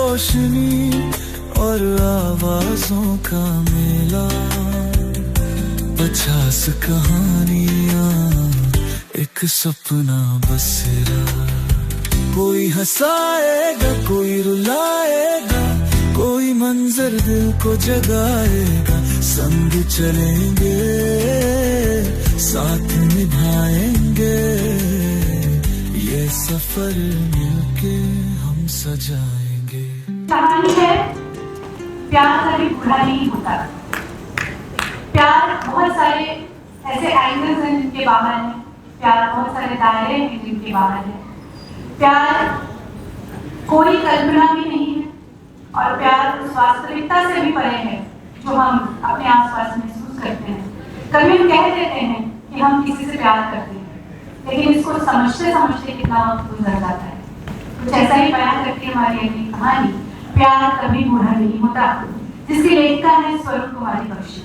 रोशनी और आवाजों का मेला, 50 कहानियां, एक सपना बसेरा। कोई हंसाएगा, कोई रुलाएगा, कोई मंजर दिल को जगाएगा। संग चलेंगे, साथ निभाएंगे, ये सफर मिलके हम सजाएंगे। कहानी है प्यार कभी बुरा नहीं होता। प्यार बहुत सारे ऐसे एंगल्स हैं जिनके बाहर है, प्यार बहुत सारे दायरे हैं जिनके बाहर है। प्यार कोई कल्पना भी नहीं है और प्यार उस वास्तविकता से भी परे है जो हम अपने आसपास महसूस करते हैं। कभी हम कह देते हैं कि हम किसी से प्यार करते हैं, लेकिन इसको समझते समझते कितना वक्त गुजर जाता है। कुछ ऐसा ही बयान करती है हमारी अगली कहानी, प्यार कभी बुरा नहीं होता, जिसकी लेखिका है स्वरूप कुमारी बख्शी।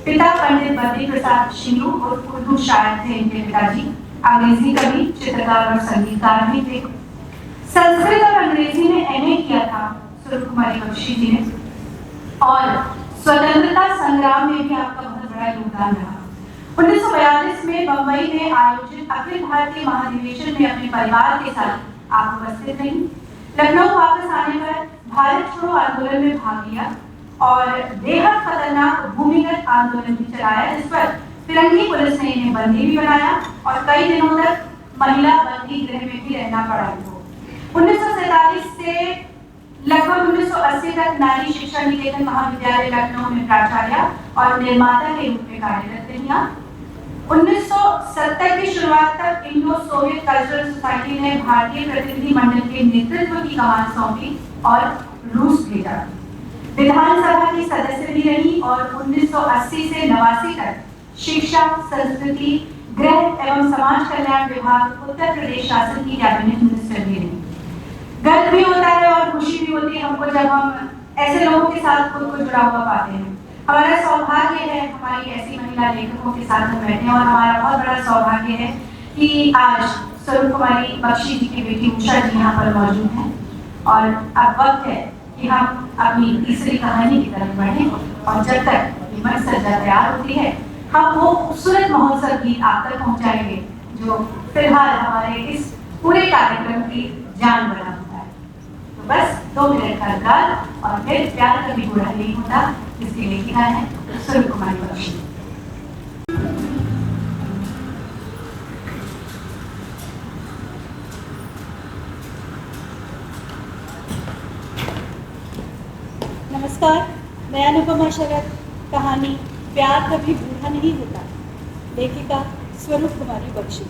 पिता पंडित बद्री प्रसाद शिंगरू और उर्दू शायर थे इनके पिताजी। अंग्रेजी कवि, चित्रकार और संगीतकार भी थे। संस्कृत और अंग्रेजी में एमए किया था स्वरूप कुमारी बख्शी जी ने, और स्वतंत्रता संग्राम में भी आपका बहुत बड़ा योगदान रहा। 1942 में बंबई में आयोजित अखिल भारतीय महाधिवेशन में अपने परिवार के साथ आप उपस्थित रहीं। लखनऊ वापस आने पर भारत छोड़ो आंदोलन में भाग लिया और बेहद खतरनाक भूमिगत आंदोलन भी चलाया, जिस पर फिरंगी पुलिस ने इन्हें बंदी भी बनाया और कई दिनों तक महिला बंदी गृह में भी रहना पड़ा इनको। 1947 से लगभग 1980 तक नारी शिक्षा निकेतन महाविद्यालय लखनऊ में प्राचार्य और निर्माता के रूप में कार्यरत रही। 1970 की शुरुआत तक इंडो सोवियत कल्चरल सोसाइटी ने भारतीय प्रतिनिधि मंडल के नेतृत्व की कमान सौंपी और रूस भेजा। विधानसभा की सदस्य भी रही और 1980 से 89 तक शिक्षा, संस्कृति, गृह एवं समाज कल्याण विभाग उत्तर प्रदेश शासन की कैबिनेट मिनिस्टर भी रही। गर्व भी होता है और खुशी भी होती है हमको जब हम ऐसे लोगों के साथ खुद को जुड़ा हुआ पाते हैं। हमारा सौभाग्य है हमारी ऐसी महिला लेखकों के साथ हम बैठे हैं, और हमारा बहुत बड़ा सौभाग्य है कि आज स्वरूप कुमारी बख्शी जी की बेटी उषा जी यहाँ पर मौजूद हैं। और अब वक्त है कि हम अपनी तीसरी कहानी की तरफ बढ़ें, और जब तक मंच सज्जा तैयार होती है हम वो खूबसूरत महोत्सव गीत आप तक पहुँचाएंगे जो फिलहाल हमारे इस पूरे कार्यक्रम की जान बना होता है। तो बस 2 मिनट का गाल और फिर प्यार कभी बुरा नहीं होता, जिसकी लेखिका है स्वरूप कुमारी बख्शी। नमस्कार, मैं अनुपमा शरद। कहानी प्यार कभी बूढ़ा नहीं होता, लेखिका स्वरूप कुमारी Bakshi.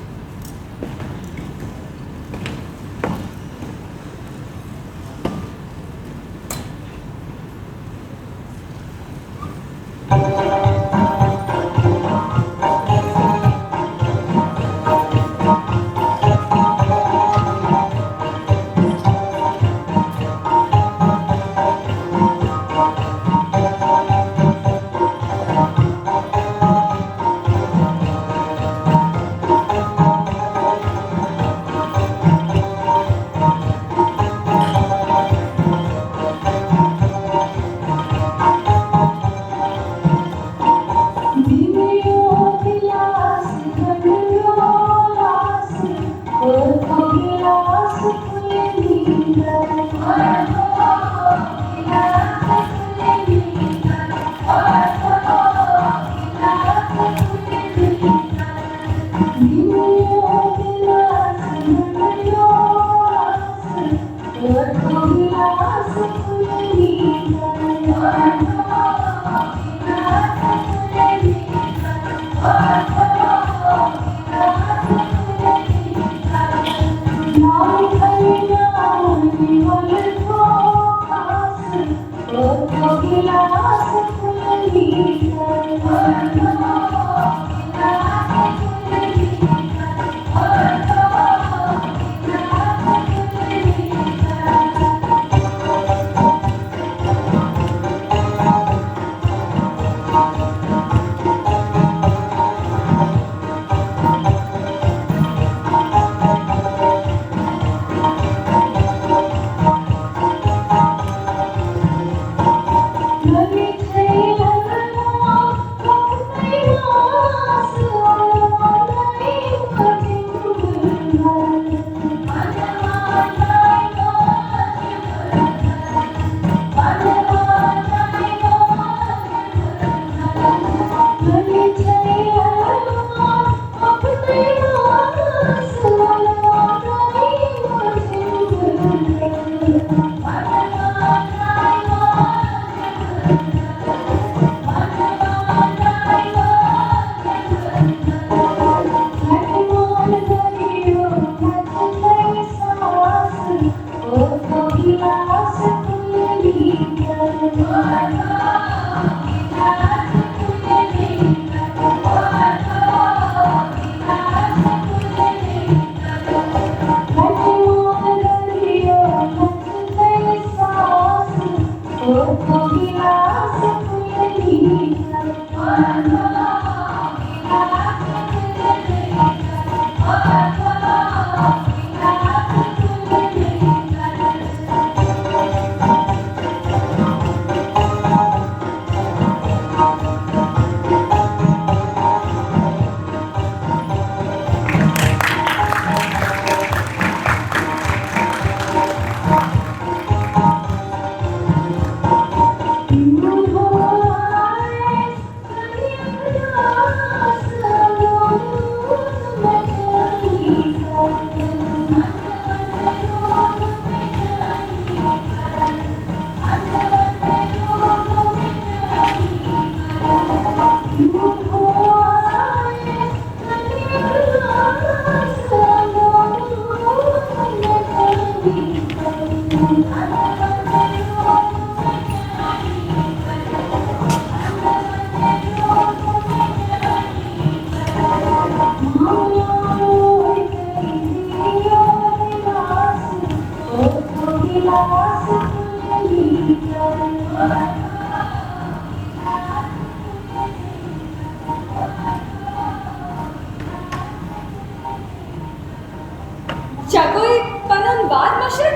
Jagoy kanan baad maşır?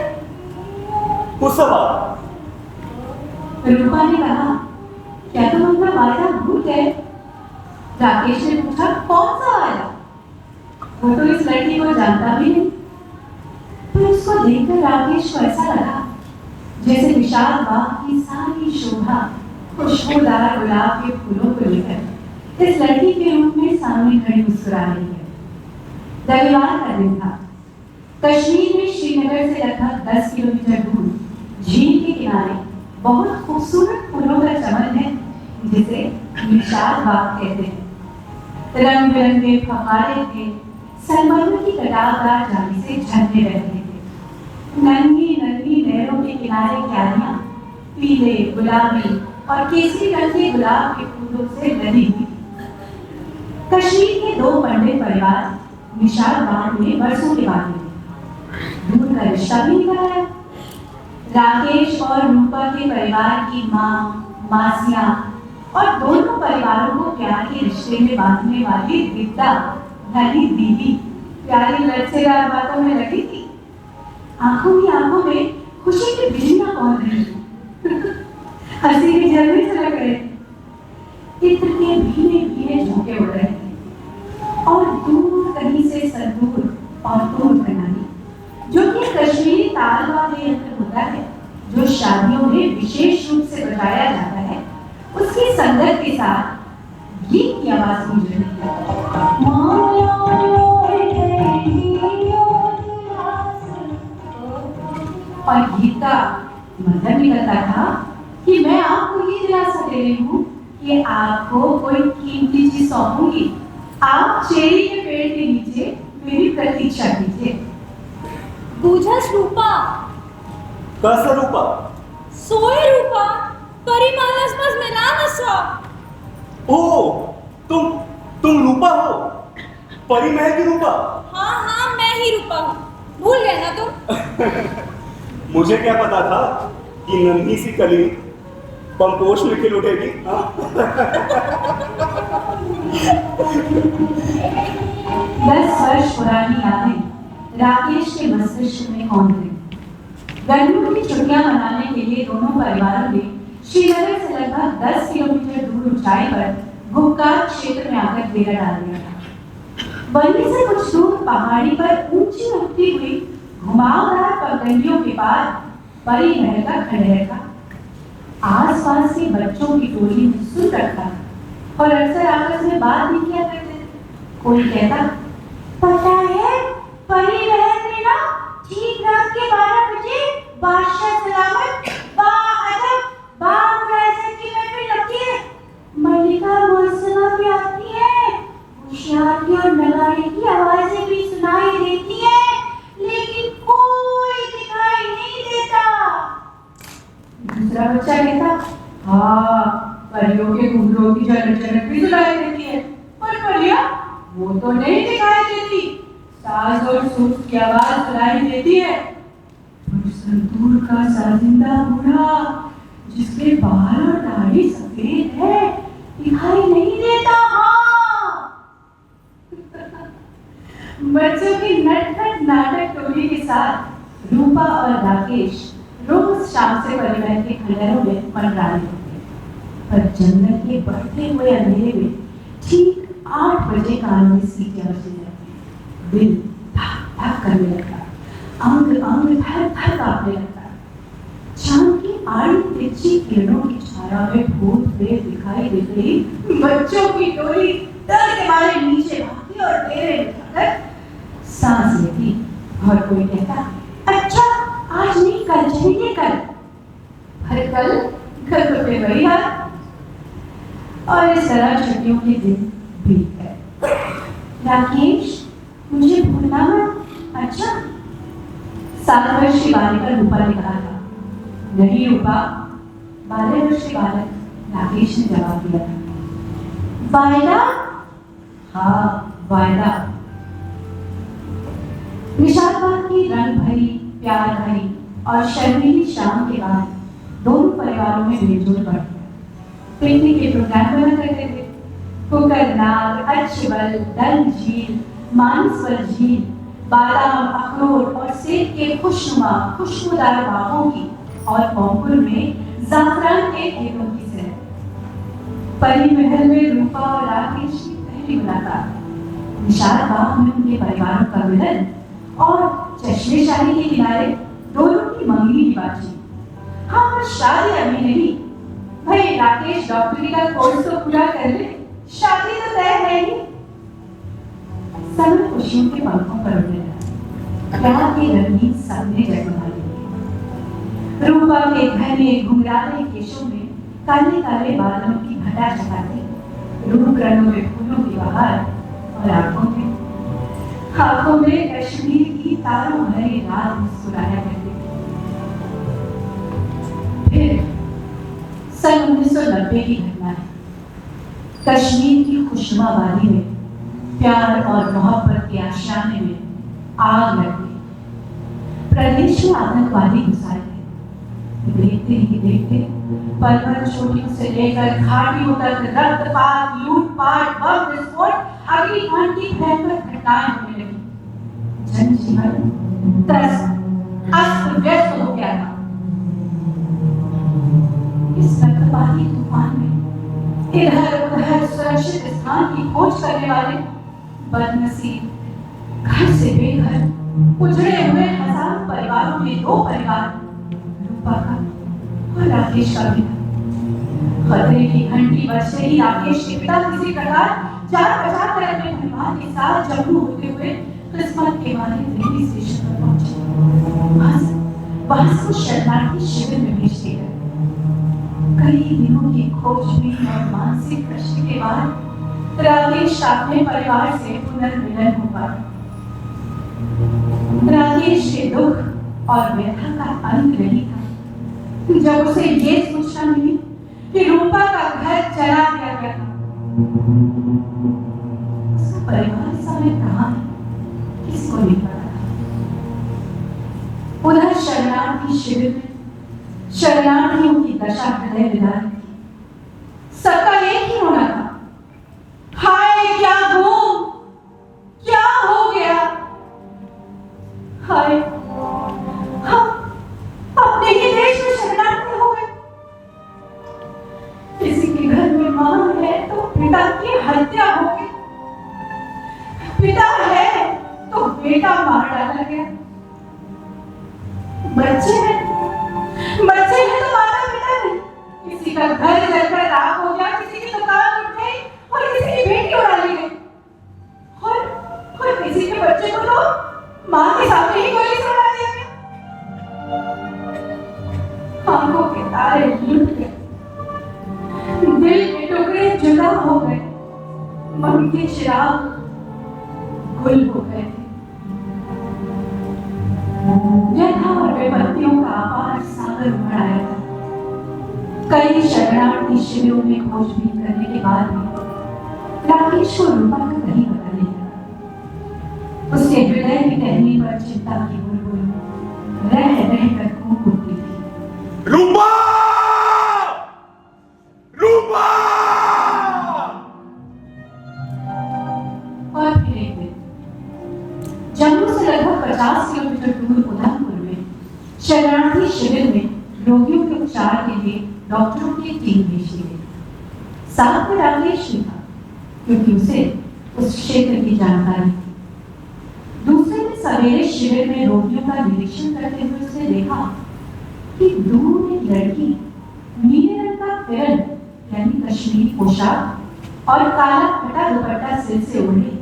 कुसवा रूपा ने कहा, क्या तुम अपना वायदा भूल गए? राकेश ने पूछा, कौन सा वायदा? वो तो इस लड़की को जानता भी नहीं। पर उसको देखकर राकेश को ऐसा लगा जैसे विशाल बाग की सारी शोभा खुशबूदार गुलाब के फूलों को लेकर इस लड़की के रूप में सामने खड़ी मुस्कुरा रही है। रविवार का दिन था। कश्मीर में श्रीनगर से लगभग 10 किलोमीटर दूर झील के किनारे बहुत खूबसूरत फूलों का चमन है जिसे विशाल बाग कहते हैं। रंग बिरंगे फव्वारे थे, सनबर्गर की कटारदार जाली से झरने बह रहे थे। नन्ही नन्ही नहरों के किनारे क्यारियां पीले, गुलाबी और केसरी रंग के गुलाब के फूलों से लदी हुई। कश्मीर के दो पंडित परिवार विशाल बाग में बरसों के बाद मिले। दूर का रिश्ता भी निकल आया। राकेश और रूपा के परिवार की माँ, मासियाँ और दोनों परिवारों को प्यार के रिश्ते में बांधने वाली विद्या यानी दीदी प्यारी लचकेदार बातों में लगी थी। आंखों में खुशी की बिजलियां कौन रही हंसी के झरने चलक रहे थे। इत्र के भीने भीने झोंके उड़ रहे थे और दूर कहीं से संतूर और तूर प्रणाली जो कि कश्मीरी ताल वाद्य यंत्र होता है जो शादियों में विशेष रूप से बजाया जाता है, उसकी संगत के साथ गीत की आवाज गूंज रही है। और गीत का मतलब निकलता था कि मैं आपको ये दिलासा दे रही हूँ कि आपको कोई कीमती चीज सौंपूंगी। आप चेरी के पेड़ के नीचे मेरी प्रतीक्षा कीजिए। बुझस रूपा, कसा रूपा सोय रूपा, परिमानस मस मिलान असा। ओ तुम रूपा हो, परी महल की रूपा। हाँ मैं ही रूपा हूँ, भूल गए ना तुम? मुझे क्या पता था कि नन्ही सी कली पंपोष में खिल उठेगी। हाँ? 10 वर्ष पुरानी यादें राकेश के मस्तिष्क में कौन थी। गर्मियों की छुट्टियां मनाने के लिए दोनों परिवारों ने श्रीनगर से लगभग 10 किलोमीटर दूर ऊंचाई पर गुप्कार क्षेत्र में आकर डेरा डाल दिया था। वहीं से कुछ दूर पहाड़ी पर ऊंची उठती हुई घुमावदार पगडंडियों के पार परी महल का खंडहर था। आसपास के बच्चों की टोली ने सुन रखा और अक्सर आपस में बात भी किया करते थे। कोई कहता, पता है परी महल में ना ठीक रात के 12 बजे बादशाह सलामत की महफिल लगती है। मल्लिका मुअज्जमा भी आती है, होशियारी और नगाड़े की आवाजें भी सुनाई देती है, लेकिन कोई दिखाई नहीं देता। दूसरा बच्चा कहता, हाँ परियों के घुंघरों की झलक झलक भी सुनाई देती है, पर परियां वो तो नहीं दिखाई देती। साज और सूर की आवाज सुनाई देती है, पर संतूर का साजिंदा बूढ़ा जिसके बाल और दाढ़ी सफेद है दिखाई नहीं देता। हाँ बच्चों की नटखट नाटक टोली के साथ रूपा और राकेश रोज शाम से परिवार के खंडहरों में मंडराने होते, पर जंगल के बढ़ते हुए अंधेरे में ठीक 8 बजे कान में सीटियां बजने लगती। दिल धक धक करने लगता, अंग अंग थर थर कांपने लगता। चांद की आड़ी तिरछी किरणों की छाया में भूत प्रेत दिखाई देते ही बच्चों की टोली डर के मारे नीचे भागती और डेरे उठाकर सांस लेती। और कोई कहता, अच्छा आज नहीं कल चलेंगे कल। हर कल तो फिर वही हाल। और इस तरह छुट्टियों के दिन बीत गए। राकेश मुझे भूलना मत, अच्छा? 7 वर्ष की बालिका रूपा ने कहा था। नहीं रूपा, 12 वर्ष के बालक राकेश ने जवाब दिया था। वायदा? हाँ, वायदा। निशादबाग की रंग भरी, प्यार भरी और शर्मीली शाम के बाद दोनों परिवारों में मेलजोल बढ़ गया। पिकनिक के प्रोग्राम बना करते थे। कुकरनाग, अच्छबल, डल झील, मानसवल झील, बादाम, अखरोट और सेब के खुशनुमा खुशबूदार बागों की और पोंकुल में जाफरान के खेतों की सैर। परी महल में रूपा और राकेश की पहली मुलाकात, निशाद बाग में उनके परिवारों का मिलन और चश्मे शाही के किनारे दोनों की मंगनी की बातचीत। हाँ, पर शादी अभी नहीं। भाई राकेश डॉक्टरी का कोर्स तो पूरा कर ले, शादी तो तय है ही। समय खुशियों के पंखों पर उड़ने लगा। प्यार के रंगीन सपने जगमगा लिए। रूपा के घने घुंघराले केशों में काले काले बादलों की घटा चढ़ाते, रूप रंगों में फूलों की बहार और आंखों में कश्मीर की तारों भरी रात मुस्कुराया करती थी। फिर सन 1990 की घटना है। कश्मीर की खुशनुमा वादी में प्यार और मोहब्बत के आशियाने में आग लग गई। प्रदेश में आतंकवादी घुस आए थे। देखते ही देखते पर्वत चोटियों से लेकर घाटियों तक रक्तपात, लूटपाट, बम विस्फोट, अग्निकांड की भयंकर घटनाएं होने लगी। जनजीवन त्रस्त अस्त व्यस्त हो गया था। इस रक्तपाती तूफान में इधर उधर सुरक्षित स्थान की खोज करने वाले बदनसीब घर से बेघर उजड़े हुए हजारों परिवारों में 2 परिवार, रूपा का और राकेश का भी था। खतरे की घंटी बजते ही राकेश के पिता किसी प्रकार जान बचाकर अपने परिवार के साथ जम्मू होते हुए किस्मत के मारे रेलवे स्टेशन पर पहुंचे। वहां से शरणार्थी शिविर में भेज दिए गए। कई दिनों की खोजबीन और मानसिक कष्ट के बाद राकेश अपने परिवार से पुनर्मिलन हो पाया। राकेश के दुख और व्यथा का अंत नहीं था जब उसे ये सूचना मिली कि रूपा का घर जला दिया गया था। उसका परिवार इस समय कहाँ है, किसको नहीं पता था। उधर शरणार्थी शिविर में शरणार्थियों की दशा हृदय विदारक थी। सबका एक ही होना था, हाय क्या गुम, क्या हो गया। हाय, हम अपने ही देश में शरणार्थी हो गए। किसी के घर में मां है तो पिता की हत्या हो गई, पिता है तो बेटा मार डाला गया। बच्चे हैं तो माता पिता नहीं। किसी का घर जलकर राख हो गया, किसी की दुकान उठ गई और किसी की बेटी उड़ा ली गई, और किसी के बच्चे को तो मां के सामने ही गोली से उड़ा दिया गया। आंखों के तारे लुट गए, दिल के टुकड़े जुदा हो गए, मन के चिराग गुल हो गए थे। व्यथा और विपत्तियों का अपार सागर उमड़ आया था। कई शरणार्थी शिविरों में खोजबीन करने के बाद भी राकेश को रूपा का कहीं पता नहीं लगा। उसके हृदय की टहनी पर चिंता की बुलबुल रह कर कूक उठती थी। रूपा! रूपा! और फिर एक दिन जम्मू से लगभग 50 किलोमीटर दूर उधमपुर में शरणार्थी शिविर में रोगियों के उपचार के लिए डॉक्टरों की टीम भेज दी गई। साथ में राकेश भी था, क्योंकि उसे उस क्षेत्र की जानकारी थी। दूसरे दिन सवेरे शिविर में रोगियों का निरीक्षण करते हुए उसने देखा कि दूर एक लड़की नीले रंग का किरण यानी कश्मीरी पोशाक और काला फटा दुपट्टा सिर से ओढ़े,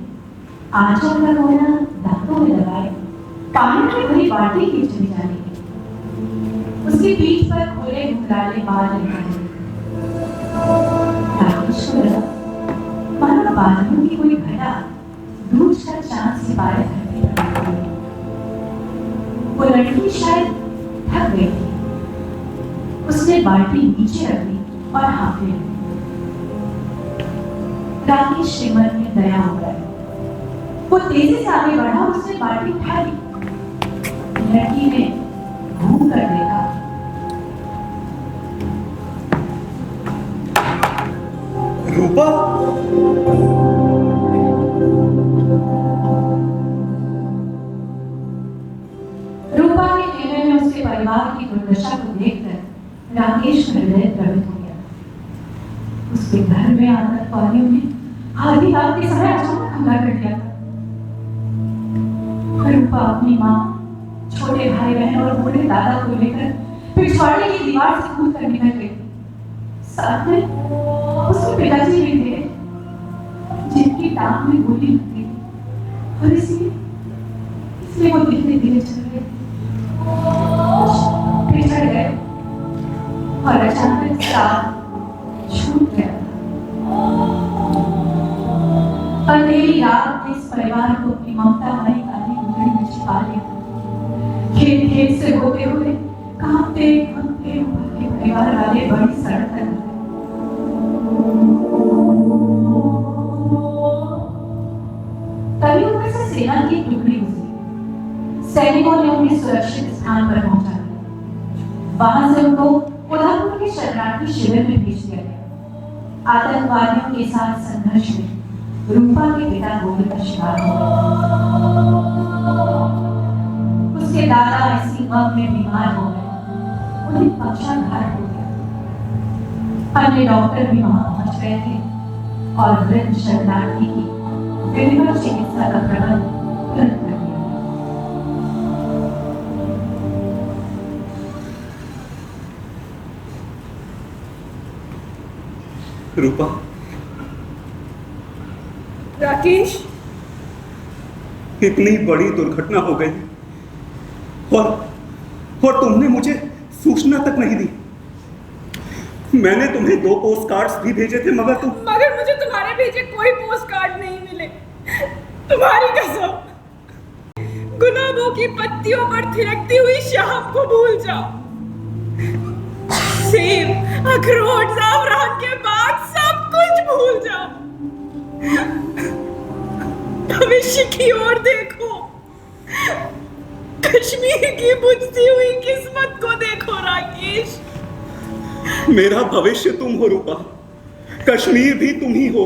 आंचल का कोना दांतों में लगाए, पानी में भरी बाल्टी की चली जा रही है। उसकी पीठ पर खुले घुंघराले बाल लटके। राकेश को लगा मानो बादलों की कोई घटा दूर का चांद सितारे धरती पर। वो लड़की शायद थक गई थी। उसने बाल्टी नीचे रख दी और हाफे लगी। राकेश के मन में दया हो गया। वो तेजी से आगे बढ़ा और उसने बाल्टी उठा ली। लड़की ने घूम कर देखा। रूपा, रूपा के चेहरे में उसके परिवार की दुर्दशा को देखकर राकेश का हृदय द्रवित हो गया। उसके घर में आतंकवादियों ने आधी रात के समय अचानक हमला कर दिया था। रूपा अपनी माँ, छोटे भाई बहन और बूढ़े दादा को लेकर पिछवाड़े की दीवार से कूद कर निकल गई। साथ में उसके पिताजी भी थे, जिनकी टांग में गोली लग गई और इसलिए वो धीरे धीरे चल रहे पिछड़ गए और अचानक साथ छूट गया। अंधेरी रात इस परिवार को अपनी ममता भरी काली गुदड़ी में छिपा लिया। खेत खेत से होते हुए कांपते कांपते ऊपर के परिवार वाले बड़ी सड़क तक गए। तभी ऊपर से सेना की एक टुकड़ी गुजरी। सैनिकों ने उन्हें सुरक्षित स्थान पर पहुंचा दिया। वहां से उनको उधमपुर के शरणार्थी शिविर में भेज दिया गया। आतंकवादियों के साथ संघर्ष में रूपा के पिता गोली का शिकार हो गए। उसके दादा इसी वक्त में बीमार हो गए। उन्हें पक्षाघात हो गया। अन्य डॉक्टर भी वहां पहुंच गए थे और वृद्ध शरणार्थी की विधिवत चिकित्सा का प्रबंध तुरंत कर दिया। रूपा, राकेश, इतनी बड़ी दुर्घटना हो गई और तुमने मुझे सूचना तक नहीं दी। मैंने तुम्हें 2 पोस्ट कार्ड्स भी भेजे थे मगर मुझे तुम्हारे भेजे कोई पोस्ट कार्ड नहीं मिले। तुम्हारी कसम, गुलाबों की पत्तियों पर थिरकती हुई शाम को भूल जाओ। सेब, अखरोट, ज़ाफ़रान के बाग सब कुछ भूल जाओ। भविष्य की ओर देखो। कश्मीर की बुझती हुई किस्मत को देखो राकेश। मेरा भविष्य तुम हो रूपा, कश्मीर भी तुम ही हो।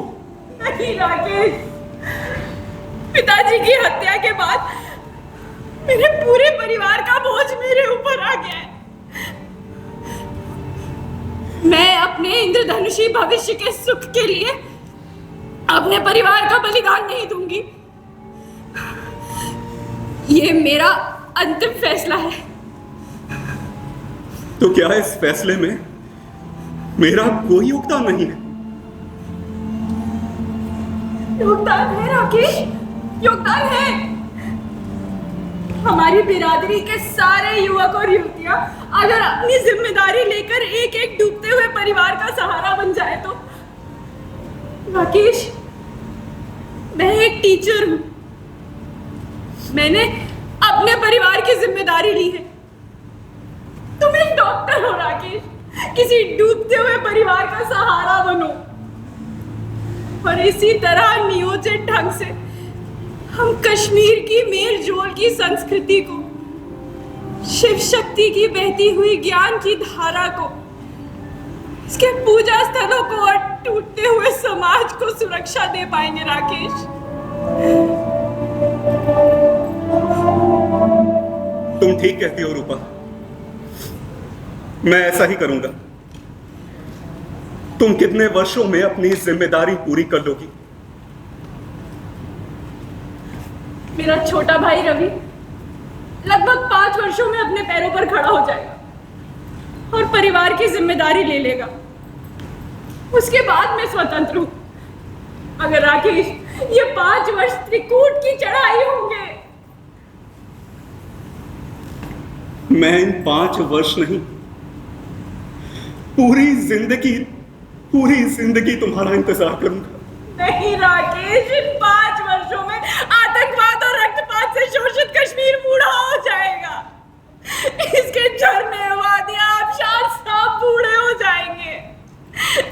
नहीं राकेश, पिताजी की हत्या के बाद मेरे पूरे परिवार का बोझ मेरे ऊपर आ गया है। मैं अपने इंद्रधनुषी भविष्य के सुख के लिए अपने परिवार का बलिदान नहीं दूंगी। ये मेरा अंतिम फैसला है। तो क्या इस फैसले में मेरा कोई योगदान नहीं है? योगदान है राकेश, योगदान है। हमारी बिरादरी के सारे युवक और युवतियां अगर अपनी जिम्मेदारी लेकर एक एक डूबते हुए परिवार का सहारा बन जाए तो। राकेश, मैं एक टीचर हूं। मैंने अपने परिवार की जिम्मेदारी ली है। तुम एक डॉक्टर हो राकेश, किसी डूबते हुए परिवार का सहारा बनो और इसी तरह नियोजित ढंग से हम कश्मीर की मेल जोल की संस्कृति को, शिव शक्ति की बहती हुई ज्ञान की धारा को, इसके पूजा स्थलों को और टूटते हुए समाज को सुरक्षा दे पाएंगे राकेश। तुम ठीक कहती हो रूपा, मैं ऐसा ही करूंगा। तुम कितने वर्षों में अपनी जिम्मेदारी पूरी कर लोगी? मेरा छोटा भाई रवि लगभग 5 वर्षों में अपने पैरों पर खड़ा हो जाएगा और परिवार की जिम्मेदारी ले लेगा। उसके बाद मैं स्वतंत्र हूं। अगर राकेश, ये 5 वर्ष त्रिकूट की चढ़ाई होंगे। मैं इन 5 वर्ष नहीं, पूरी जिंदगी तुम्हारा इंतजार करूंगा। नहीं राकेश, इन 5 वर्षों में आतंकवाद और रक्तपात से शोषित कश्मीर बूढ़ा हो जाएगा। इसके झरने, वादियां, आबशार सब बूढ़े हो जाएंगे।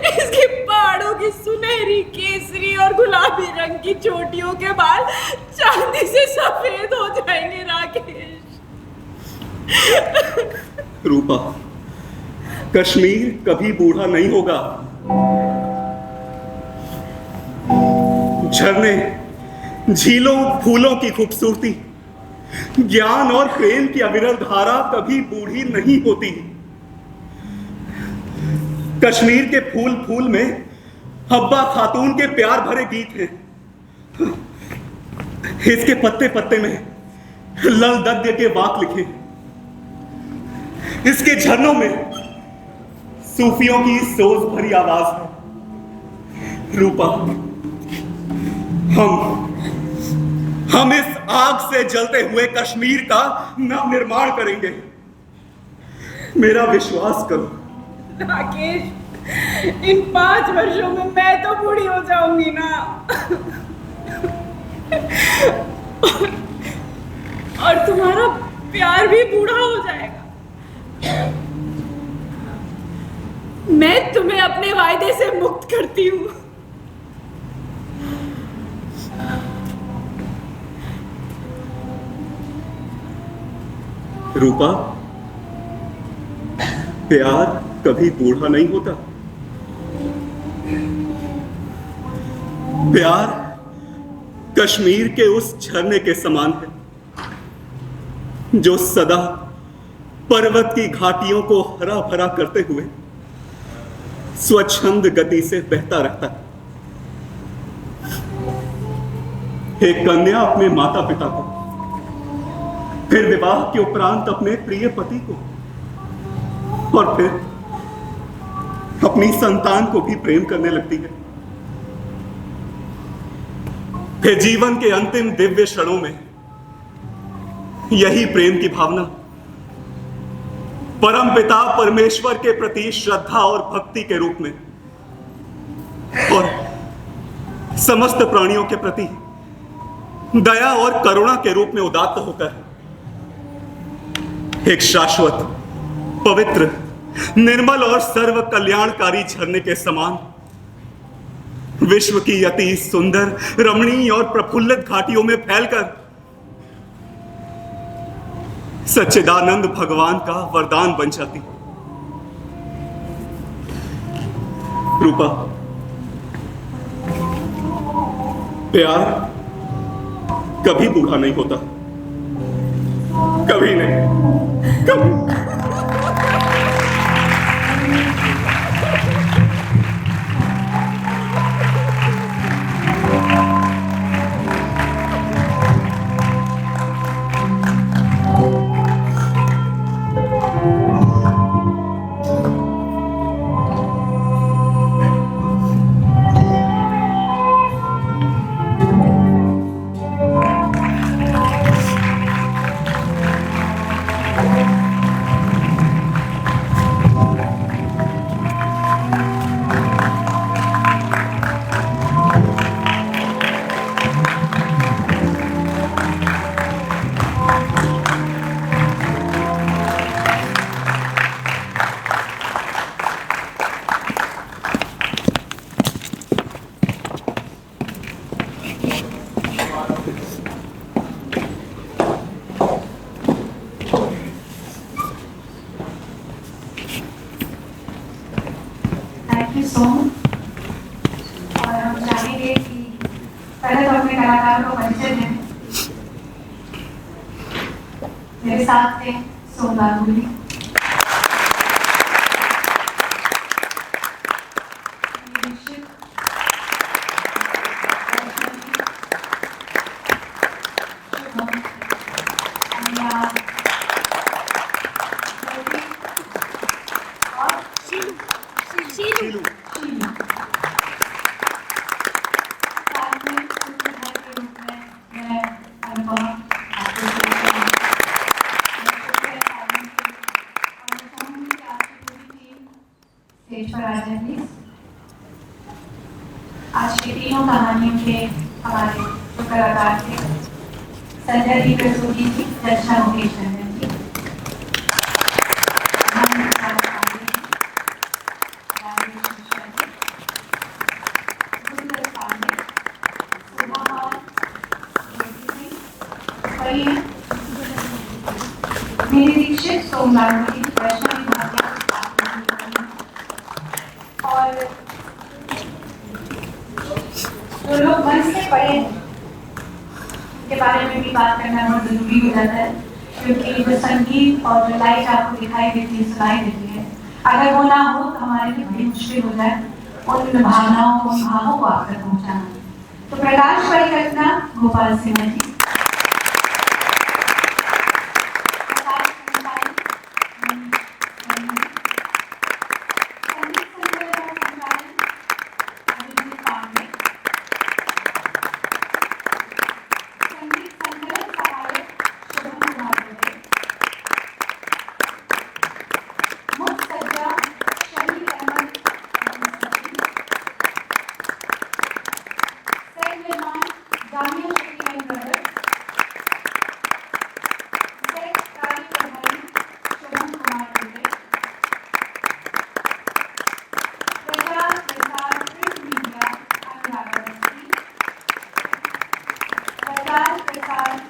इसके पहाड़ों की सुनहरी, केसरी और गुलाबी रंग की चोटियों के बाल चांदी से सफेद हो जाएंगे राकेश। रूपा, कश्मीर कभी बूढ़ा नहीं होगा। झरने, झीलों, फूलों की खूबसूरती, ज्ञान और प्रेम की अविरल धारा कभी बूढ़ी नहीं होती। कश्मीर के फूल फूल में हब्बा खातून के प्यार भरे गीत हैं। इसके पत्ते पत्ते में लल दग्ध के वाक लिखे। इसके झरनों में सूफियों की सोज भरी आवाज है। रूपा, हम इस आग से जलते हुए कश्मीर का नव निर्माण करेंगे। मेरा विश्वास करो। राकेश, इन 5 वर्षों में मैं तो बूढ़ी हो जाऊंगी ना। और तुम्हारा प्यार भी बूढ़ा हो जाएगा। मैं तुम्हें अपने वायदे से मुक्त करती हूँ। रूपा, प्यार कभी बूढ़ा नहीं होता। प्यार कश्मीर के उस झरने के समान है जो सदा पर्वत की घाटियों को हरा भरा करते हुए स्वच्छंद गति से बहता रहता है। एक कन्या अपने माता पिता को, फिर विवाह के उपरांत अपने प्रिय पति को, और फिर अपनी संतान को भी प्रेम करने लगती है। फिर जीवन के अंतिम दिव्य क्षणों में यही प्रेम की भावना परम पिता परमेश्वर के प्रति श्रद्धा और भक्ति के रूप में और समस्त प्राणियों के प्रति दया और करुणा के रूप में उदात्त होता है। एक शाश्वत, पवित्र, निर्मल और सर्व कल्याणकारी झरने के समान विश्व की अति सुंदर, रमणीय और प्रफुल्लित घाटियों में फैलकर सच्चिदानंद भगवान का वरदान बन जाती। रूपा, प्यार कभी बूढ़ा नहीं होता। कभी नहीं, कभी। और हम चाहेंगे कि पहले तो अपने कलाकार को परिचय दें। मेरे साथ थे सोम गांगुली, आज की तीनों कहानियों के हमारे जो कलाकार थे, संजय जी, प्रसूति जी, दर्शना मुकेश जी, जानवी, वैष्णवी भाटिया और जो लोग मन से पढ़े हैं उनके बारे में भी बात करना बहुत जरूरी हो जाता है, क्योंकि जो संगीत और जो लाइट आपको दिखाई देती है, सुनाई देती है, अगर वो ना हो तो हमारे लिए बड़ी मुश्किल हो जाए उन भावनाओं को, उन भावों को आप तक पहुँचाना। तो प्रकाश परिकल्पना Gopal Sinha ji,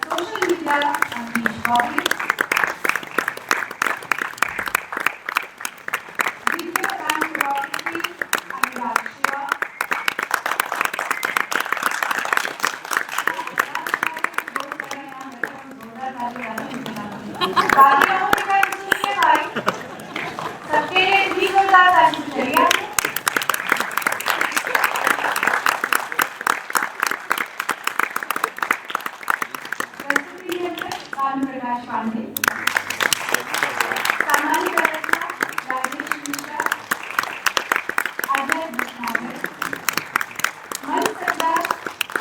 social media Amrish Bobby, video and photography Anurag Shiva, सबके लिए भी जोरदार ताली चाहिए। प्रकाश पांडे, सामान्य व्यवस्था राजेश मिश्रा, अजय भटनागर, मन सरदार,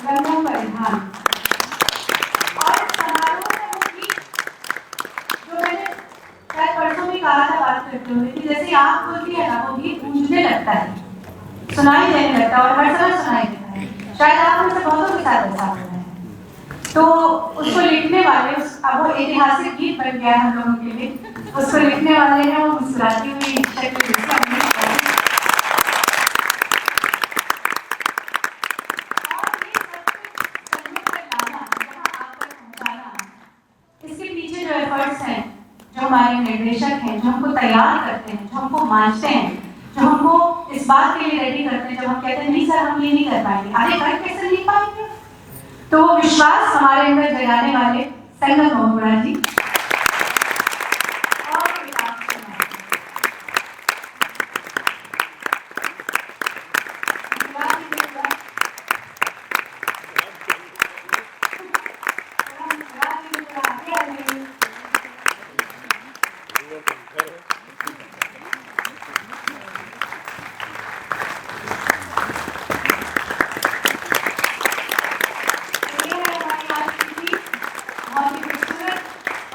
रंगम परिधान और समारोह में वो गीत जो मैंने शायद परसों में कहा था बात करते हुए कि जैसे आँख खुलती है ना, वो गीत गूंजने लगता है, सुनाई देने लगता है और हर समय सुनाई देता है। शायद आप में से बहुतों के साथ ऐसा हो रहा है। तो उसको लिखने वाले, अब वो ऐतिहासिक गीत बन गया है हम लोगों के लिए, उसको लिखने वाले हैं वो मुस्कुराती हुई शक्ल इसके पीछे जो एफर्ट्स हैं, जो हमारे निर्देशक हैं, जो हमको तैयार करते हैं, जो हमको मांझते हैं, जो हमको इस बात के लिए रेडी करते हैं, जब हम कहते हैं नहीं सर हम ये नहीं कर पाएंगे, अरे कर कैसे नहीं पाएंगे, तो वो विश्वास हमारे अंदर जगाने वाले संगम बहुगुणा जी और विकास कुमार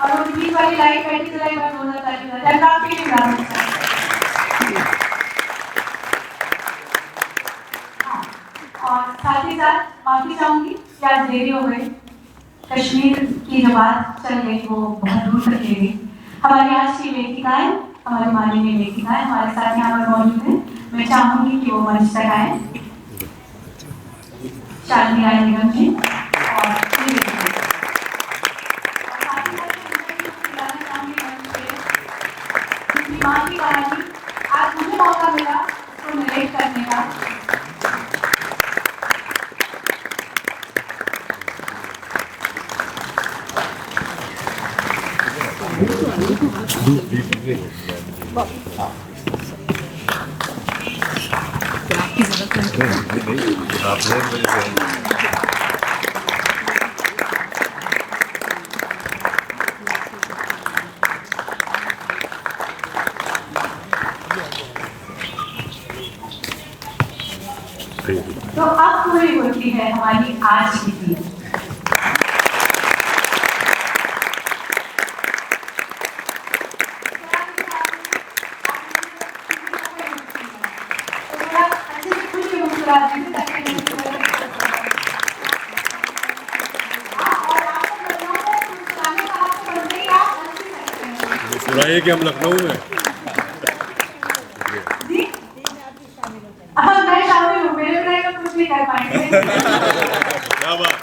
और वो बीच वाली लाइट बैठी तो लाइट बंद हो जाता है, काफी नहीं हाँ, और साथ ही साथ माफी चाहूंगी कि आज देरी हो गई, कश्मीर की जो बात चल गई वो बहुत दूर तक ले गई। हमारी आज की लेखिकाएं, हमारी माननीय लेखिकाएं हमारे साथ यहाँ पर मौजूद हैं, मैं चाहूंगी कि वो मंच तक आए। शालिनी राय निगम जी और माँ की कहानी आज मुझे मौका मिला उसको नरेट करने का। तो अब पूरी होती है हमारी आज की थी। सुनाइए कि हम लखनऊ में मैं शामिल हूँ, मेरे बिना तो कुछ नहीं कर पाएंगे। क्या बात।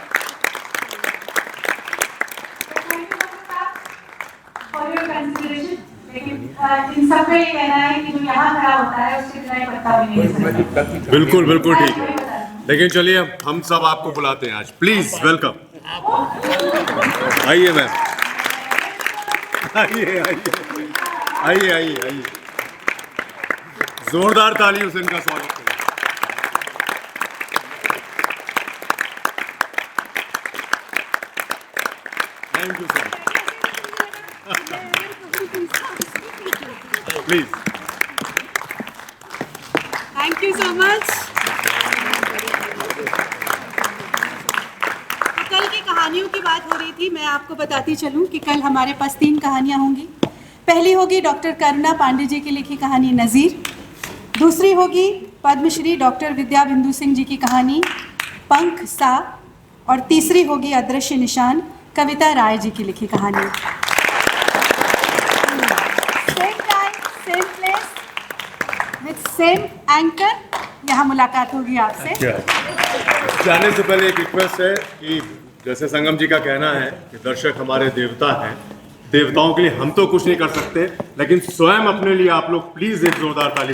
For your consideration, लेकिन इन सबका ये कहना है कि जो यहाँ खड़ा होता है उसके बिना पत्ता भी नहीं हिल सकता। बिल्कुल बिल्कुल ठीक मैं है। वही बता रही हूँ। लेकिन चलिए हम सब आपको बुलाते हैं आज, प्लीज वेलकम। आइए मैम, आइए आइए आइए आइए आइए, जोरदार तालियों से इनका स्वागत करें। Thank you sir, please. Thank you so much. कल की कहानियों की बात हो रही थी, मैं आपको बताती चलूं कि कल हमारे पास 3 कहानियां होंगी। पहली होगी डॉक्टर करुणा पांडे जी की लिखी कहानी नज़ीर, दूसरी होगी पद्मश्री डॉक्टर विद्या बिंदु सिंह जी की कहानी पंख सा, और तीसरी होगी अदृश्य निशान कविता राय जी की लिखी कहानी। Same time same place with same anchor, यहाँ मुलाकात होगी आपसे। जाने से पहले एक रिक्वेस्ट है कि जैसे संगम जी का कहना है कि दर्शक हमारे देवता हैं, देवताओं के लिए हम तो कुछ नहीं कर सकते, लेकिन स्वयं अपने लिए आप लोग प्लीज एक जोरदार ताली